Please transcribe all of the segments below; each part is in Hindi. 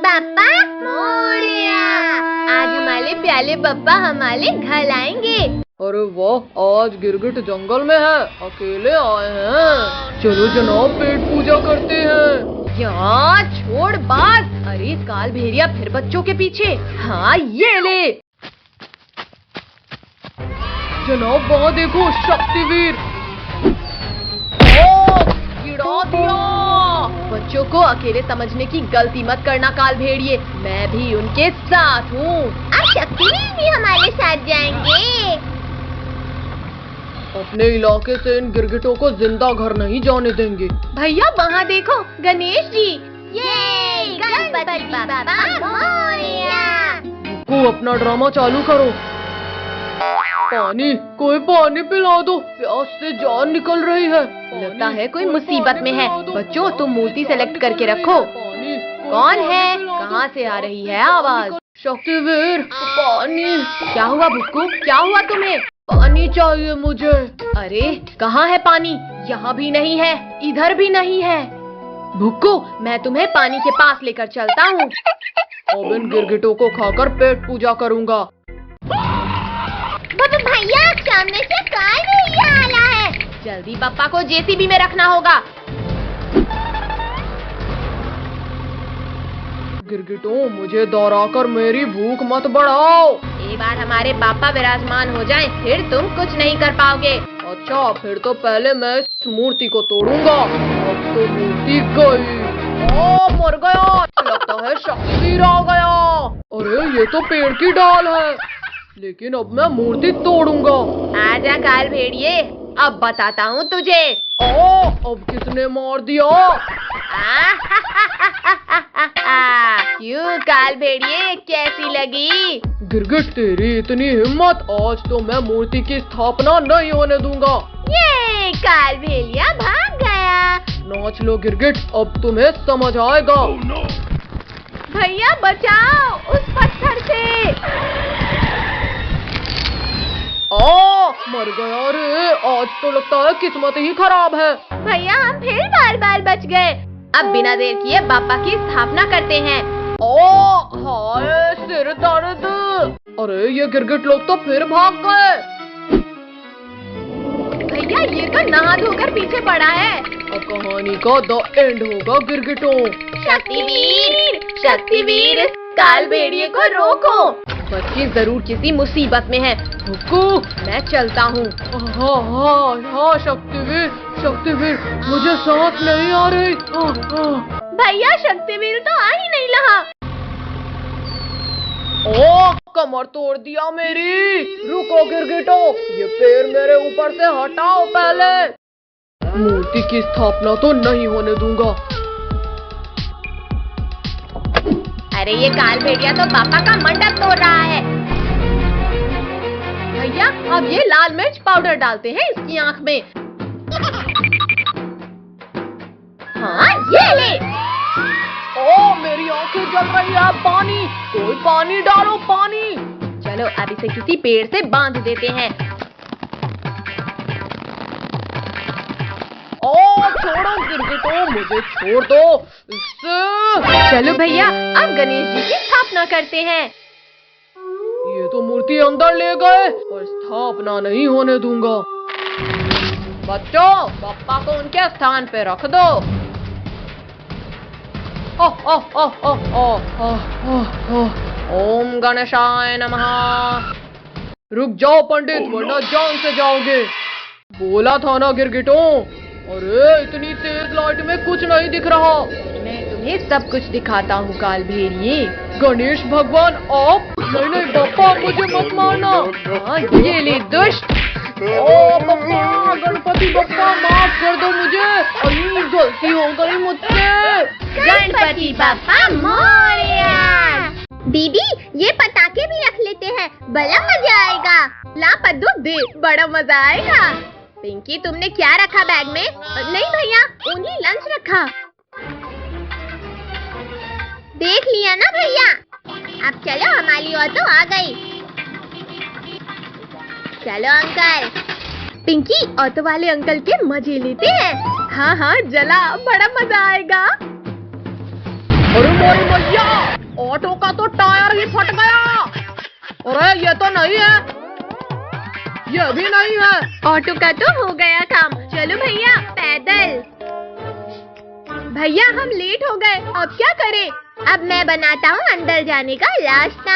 बापा मोरया। आज हमारे प्याले बप्पा हमारे घर आएंगे। अरे वाह, आज गिरगिट जंगल में है, अकेले आए हैं। चलो जनाब, पेट पूजा करते हैं। यार छोड़ बात। अरे काल भेड़िया फिर बच्चों के पीछे। हाँ ये ले। जनाब वहाँ देखो, शक्तिवीर। गिरा दिया। बच्चों को अकेले समझने की गलती मत करना काल भेड़िए, मैं भी उनके साथ हूँ। अब शक्तिवीर भी हमारे साथ जाएंगे। अपने इलाके से इन गिरगिटों को जिंदा घर नहीं जाने देंगे। भैया वहाँ देखो, गणेश जी। ये गणपति बाप्पा मोरया। को अपना ड्रामा चालू करो। पानी, कोई पानी पिला दो, प्यास से जान निकल रही है। लगता है कोई मुसीबत में है। बच्चों तुम मूर्ति सेलेक्ट करके रखो। कौन है? कहाँ से आ रही है आवाज? शक्तिवीर, पानी। क्या हुआ भुक्कू, क्या हुआ तुम्हें? पानी चाहिए मुझे। अरे कहाँ है पानी? यहाँ भी नहीं है, इधर भी नहीं है। भुक्कू मैं तुम्हें पानी के पास लेकर चलता हूँ। अब इन गिरगिटों को खाकर पेट पूजा करूँगा। भैया सामने से काल भेड़िया आ रहा है। जल्दी पप्पा को जेसीबी में रखना होगा। गिरगिटों, मुझे दौड़ाकर मेरी भूख मत बढ़ाओ। एक बार हमारे पापा विराजमान हो जाएं, फिर तुम कुछ नहीं कर पाओगे। अच्छा, फिर तो पहले मैं इस मूर्ति को तोड़ूंगा। अब तो मूर्ति गई। मर गया। लगता है शक्तिवीर आ गया। अरे ये तो पेड़ की डाल है, लेकिन अब मैं मूर्ति तोड़ूंगा। आजा काल भेड़िए, अब बताता हूँ तुझे। अब किसने मार दिया? क्यों काल भेड़िए, कैसी लगी? गिरगिट तेरी इतनी हिम्मत, आज तो मैं मूर्ति की स्थापना नहीं होने दूंगा। ये काल भेड़िया भाग गया। नाच लो गिरगिट, अब तुम्हें समझ आएगा। भैया बचाओ उस पत्थर से। मर गया रे। आज तो लगता है किस्मत ही खराब है। भैया हम फिर बार बच गए। अब बिना देर किए बाप्पा की स्थापना करते हैं। हाय सिर दर्द। अरे ये गिरगिट लोग तो फिर भाग गए। भैया ये तो नहा धोकर पीछे पड़ा है। अब कहानी का द एंड होगा गिरगिटों। शक्तिवीर, शक्तिवीर, काल भेड़िए को रोको। बच्ची जरूर किसी मुसीबत में है। भुक्कू मैं चलता हूँ। हाँ शक्तिवीर, शक्तिवीर, मुझे सांस नहीं आ रही। भैया शक्तिवीर तो आ ही नहीं रहा। कमर तोड़ दिया मेरी। रुको गिरगिटों, ये पैर मेरे ऊपर से हटाओ पहले। मूर्ति की स्थापना तो नहीं होने दूंगा। अरे ये काल भेड़िया तो पापा का मंडप तोड़ रहा है। भैया अब ये लाल मिर्च पाउडर डालते हैं इसकी आंख में। हाँ ये ले। मेरी आंखें जल रही है। पानी, कोई पानी डालो, पानी। चलो अब इसे किसी पेड़ से बांध देते हैं। छोड़ो गिरगिटों, मुझे छोड़ दो इससे। चलो भैया अब गणेश जी की स्थापना करते हैं। ये तो मूर्ति अंदर ले गए और स्थापना नहीं होने दूंगा। बच्चों, बप्पा को उनके स्थान पे रख दो। ओम गणेशाय नमः। रुक जाओ पंडित, वरना जान से जाओगे। बोला था ना गिरगिटों। अरे इतनी तेज लाइट में कुछ नहीं दिख रहा। मैं तुम्हें सब कुछ दिखाता हूँ काल भेड़िए। गणेश भगवान आप? नहीं बप्पा, मुझे मत मारना। ये ले दुष्ट। बप्पा, गणपति बप्पा माफ कर दो मुझे। गलती हो गई मुझसे। गणपति बप्पा मोरया। दीदी ये पटाखे भी रख लेते हैं, बड़ा मजा आएगा। ला पद्दू दे, बड़ा मजा आएगा। पिंकी तुमने क्या रखा बैग में? नहीं भैया, ओनली लंच रखा। देख लिया ना भैया। अब चलो हमारी ऑटो आ गई। चलो अंकल। पिंकी ऑटो वाले अंकल के मजे लेते हैं। हाँ चला, बड़ा मजा आएगा। अरे मोरी मैया, ऑटो का तो टायर ही फट गया। अरे ये तो नहीं है, ये भी नहीं है। ऑटो का तो हो गया काम। चलो भैया पैदल। भैया हम लेट हो गए, अब क्या करें? अब मैं बनाता हूँ अंदर जाने का रास्ता।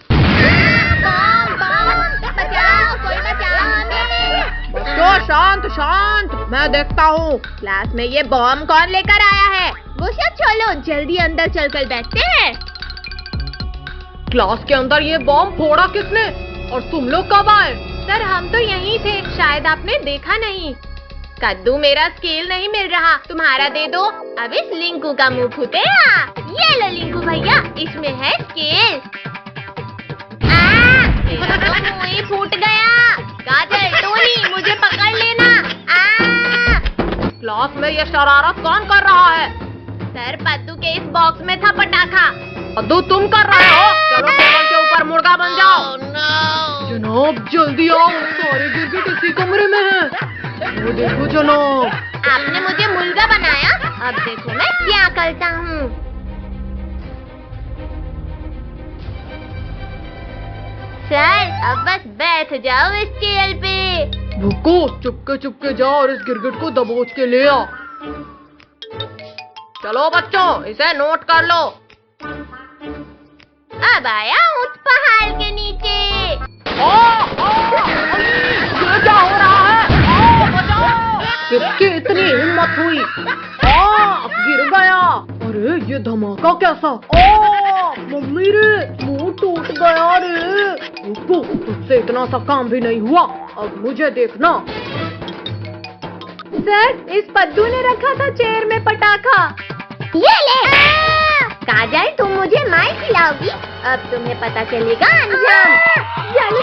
बम, बम, बचाओ, कोई बचाओ हमें। बच्चों शांत शांत, मैं देखता हूँ। क्लास में ये बम कौन लेकर आया है? वो सब छोड़ो, जल्दी अंदर चलकर बैठते हैं। क्लास के अंदर ये बम फोड़ा किसने और तुम लोग कब आए? सर हम तो यहीं थे, शायद आपने देखा नहीं। कद्दू मेरा स्केल नहीं मिल रहा, तुम्हारा दे दो। अब इस लिंकू का मुंह फूटेगा। ये लो लिंकू भैया, इसमें है स्केल। मेरा तो मुंह ही फूट गया। काजल, टोनी, मुझे पकड़ लेना। क्लास में ये शरारत कौन कर रहा है? सर पद्दू के इस बॉक्स में था पटाखा। पद्दू तुम कर रहे हो? चलो टेबल के ऊपर मुर्गा बन जाओ। जनाब जल्दी आओ, सारे गिरगिट इसी कमरे में हैं। वो देखो जनाब। आपने मुझे मुर्गा बनाया, अब देखो मैं क्या करता हूँ। सर अब बस बैठ जाओ इस स्केल पे। भुक्को चुपके चुपके जाओ और इस गिरगिट को दबोच के ले आओ। चलो बच्चों इसे नोट कर लो। अब आया उस पहाड़ के नीचे। ये क्या हो रहा है? बचाओ! किसकी इतनी हिम्मत हुई? गिर गया। अरे ये धमाका कैसा? मम्मी रे, मुंह टूट गया रे। रुको, तुझसे इतना सा काम भी नहीं हुआ, अब मुझे देखना। सर इस पद्दू ने रखा था चेयर में पटाखा। ये ले। काजल तुम मुझे मार खिलाओगी, अब तुम्हें पता चलेगा अंजाम। जल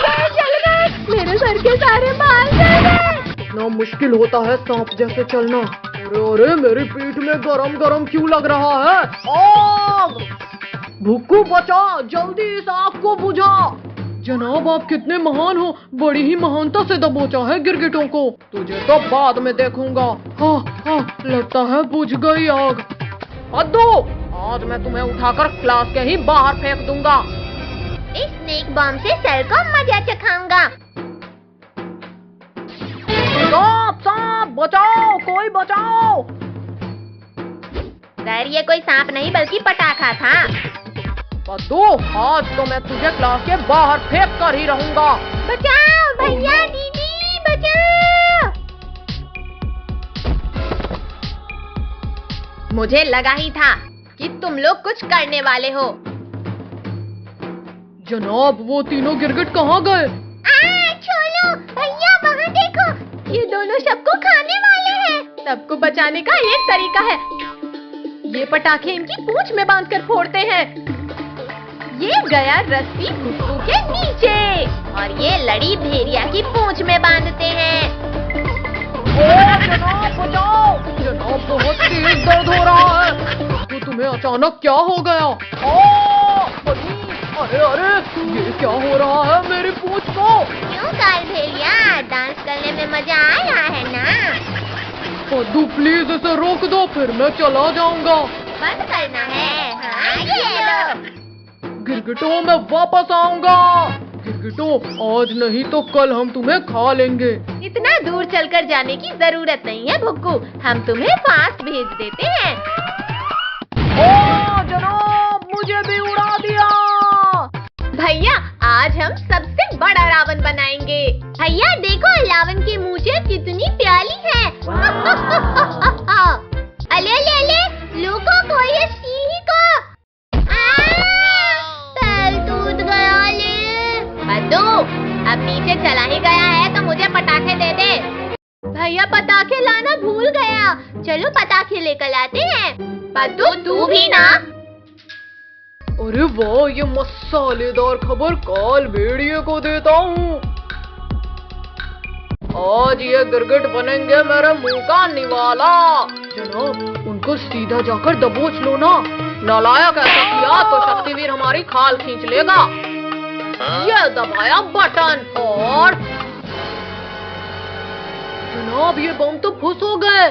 गए, मेरे सर के सारे बाल जल गए। इतना मुश्किल होता है सांप जैसे चलना। अरे अरे मेरी पीठ में गरम गरम क्यों लग रहा है? आग! भुक्कू बचा, जल्दी इस आग को बुझा। जनाब आप कितने महान हो, बड़ी ही महानता से दबोचा है गिरगिटों को। तुझे तो बाद में देखूंगा। हाँ, लगता है बुझ गई आग। पद्दू, आज मैं तुम्हें उठाकर क्लास के ही बाहर फेंक दूंगा। इस स्नेक बम से सर को मजा चखाऊंगा। सांप बचाओ, कोई बचाओ। सर ये कोई सांप नहीं बल्कि पटाखा था। पद्दू आज तो मैं तुझे क्लास के बाहर फेंक कर ही रहूंगा। बचाओ भैया, दीदी बचाओ। मुझे लगा ही था कि तुम लोग कुछ करने वाले हो। जनाब वो तीनों गिरगिट कहाँ गए? छोड़ो भैया, वहाँ देखो, ये दोनों सबको खाने वाले हैं। सबको बचाने का एक तरीका है, ये पटाखे इनकी पूंछ में बांधकर फोड़ते हैं। ये गया रस्सी भुक्कू के नीचे और ये लड़ी भेड़िया की पूंछ में बांधते हैं। जनाब बचाओ, जनाब बहुत तेज दर्द हो रहा है। तो तुम्हें अचानक क्या हो गया? अरे अरे ये क्या हो रहा है मेरी पूंछ को? क्यों काल भेड़िया, डांस करने में मजा आ रहा है ना? पद्दू प्लीज इसे रोक दो, फिर मैं चला जाऊंगा। बंद करना है। हाँ ये लो। गिरगिटों मैं वापस आऊंगा। गिरगिटों आज नहीं तो कल हम तुम्हें खा लेंगे। इतना दूर चलकर जाने की जरूरत नहीं है भुक्कू, हम तुम्हें फास्ट भेज देते हैं। जनाब मुझे भी उड़ा दिया। भैया आज हम सबसे बड़ा रावण बनाएंगे। भैया देखो रावण की मूंछें कितनी प्यारी है। अले अले अले, लोगों को ये सीढ़ी को। पैर टूट गया ले। पद्दू अब नीचे चला ही गया है तो मुझे पटाखे दे दे। भैया पटाखे लाना भूल गया, चलो पटाखे लेकर आते हैं। पद्दू तू भी ना। अरे वाह, ये मसालेदार खबर काल भेड़िए को देता हूँ। आज ये गिरगिट बनेंगे मेरे मुंह का निवाला। जनाब उनको सीधा जाकर दबोच लो ना। नालायक ऐसा किया तो शक्तिवीर हमारी खाल खींच लेगा। ये दबाया बटन और जनाब ये बम तो फुस हो गए।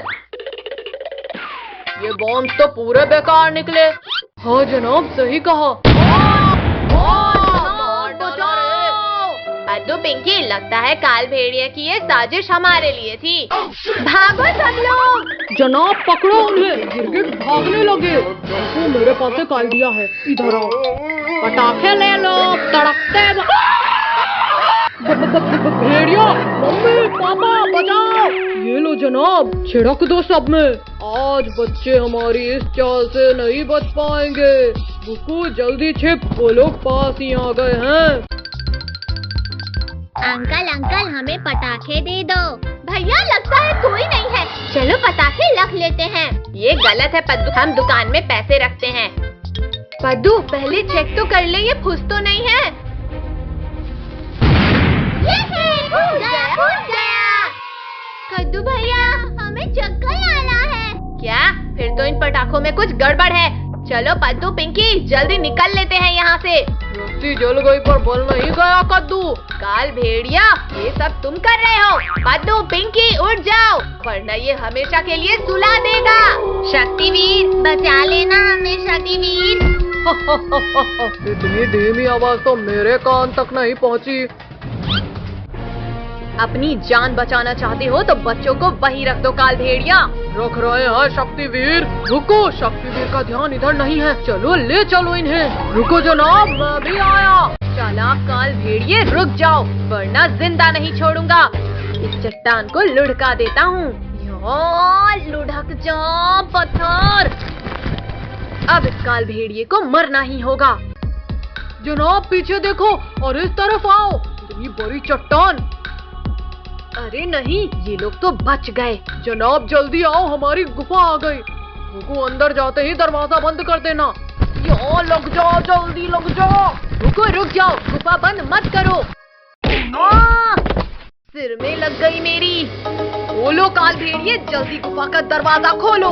ये बॉम्ब तो पूरे बेकार निकले। हाँ जनाब, सही कहा। पद्दू पिंकी, लगता है काल भेड़िया की ये साजिश हमारे लिए थी। भागो सब लोग। जनाब पकड़ो उन्हें, गिरगिट भागने लगे। देखो मेरे पास एक आइडिया है, इधर आओ। पटाखे ले लो, तड़कते भेड़िया, मम्मी पापा बचाओ। ये लो जनाब, छिड़क दो सब में। आज बच्चे हमारी इस चाल से नहीं बच पाएंगे। बुकू जल्दी छिप, वो लोग पास ही आ गए हैं। अंकल अंकल, हमें पटाखे दे दो। भैया, लगता है कोई नहीं है। चलो पटाखे रख लेते हैं। ये गलत है पद्दू, हम दुकान में पैसे रखते हैं। पद्दू, पहले चेक तो कर ले ये फुस तो नहीं है। ये है, फूट गया। कद्दू भैया, हमें चक्कर आ रहा है। क्या? फिर तो इन पटाखों में कुछ गड़बड़ है। चलो पद्दू पिंकी, जल्दी निकल लेते हैं यहाँ से। रस्सी जल गई पर बल नहीं गया कद्दू। काल भेड़िया, ये सब तुम कर रहे हो। पद्दू पिंकी उठ जाओ, वरना ये हमेशा के लिए सुला देगा। शक्तिवीर, बचा लेना हमें शक्तिवीर। इतनी धीमी आवाज तो मेरे कान तक नहीं पहुँची। अपनी जान बचाना चाहते हो तो बच्चों को वहीं रख दो काल भेड़िया। रख रहे हैं शक्तिवीर। रुको, शक्तिवीर का ध्यान इधर नहीं है। चलो ले चलो इन्हें। रुको जनाब, मैं भी आया। चालाक काल भेड़िए, रुक जाओ, वरना जिंदा नहीं छोड़ूंगा। इस चट्टान को लुढ़का देता हूँ। लुढ़क जाओ पत्थर। अब इस काल भेड़िए को मरना ही होगा। जनाब पीछे देखो और इस तरफ आओ। इतनी बड़ी चट्टान। अरे नहीं, ये लोग तो बच गए। जनाब जल्दी आओ, हमारी गुफा आ गई। रुको, अंदर जाते ही दरवाजा बंद कर देना। यहाँ लग जाओ, जल्दी लग जाओ। रुको, रुक जाओ, गुफा बंद मत करो। सिर में लग गई मेरी। खोलो काल भेड़िए, जल्दी गुफा का दरवाजा खोलो।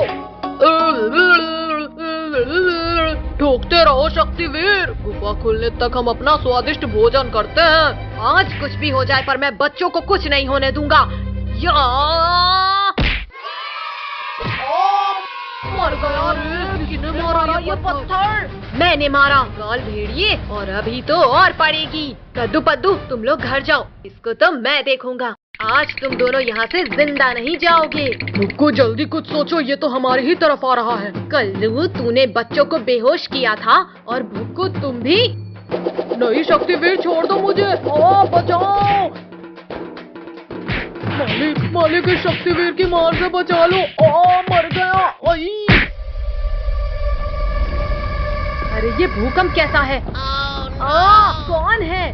ठोकते रहो शक्तिवीर। गुफा खुलने तक हम अपना स्वादिष्ट भोजन करते हैं। आज कुछ भी हो जाए पर मैं बच्चों को कुछ नहीं होने दूंगा। मर गया रे, किसने मारा ये पत्थर? मैंने मारा काल भेड़िए, और अभी तो और पड़ेगी। कद्दू पद्दू, तुम लोग घर जाओ, इसको तो मैं देखूंगा। आज तुम दोनों यहाँ से जिंदा नहीं जाओगे। रुको, जल्दी कुछ सोचो, ये तो हमारी ही तरफ आ रहा है। कल्लू, तूने बच्चों को बेहोश किया था, और भुक्कू तुम भी। नहीं शक्तिवीर, छोड़ दो मुझे। बचाओ। मालिक इस शक्तिवीर की मार से बचा लो। मर गया। अरे ये भूकंप कैसा है? कौन है?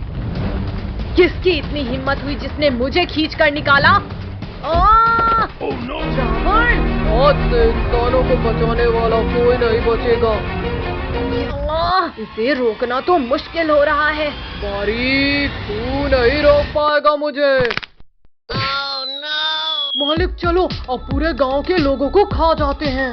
किसकी इतनी हिम्मत हुई जिसने मुझे खींच कर निकाला? रावण! आज से इंसानों को बचाने वाला कोई नहीं बचेगा। इसे रोकना तो मुश्किल हो रहा है। बारी, तू नहीं रोक पाएगा मुझे। मालिक चलो, अब पूरे गांव के लोगों को खा जाते हैं।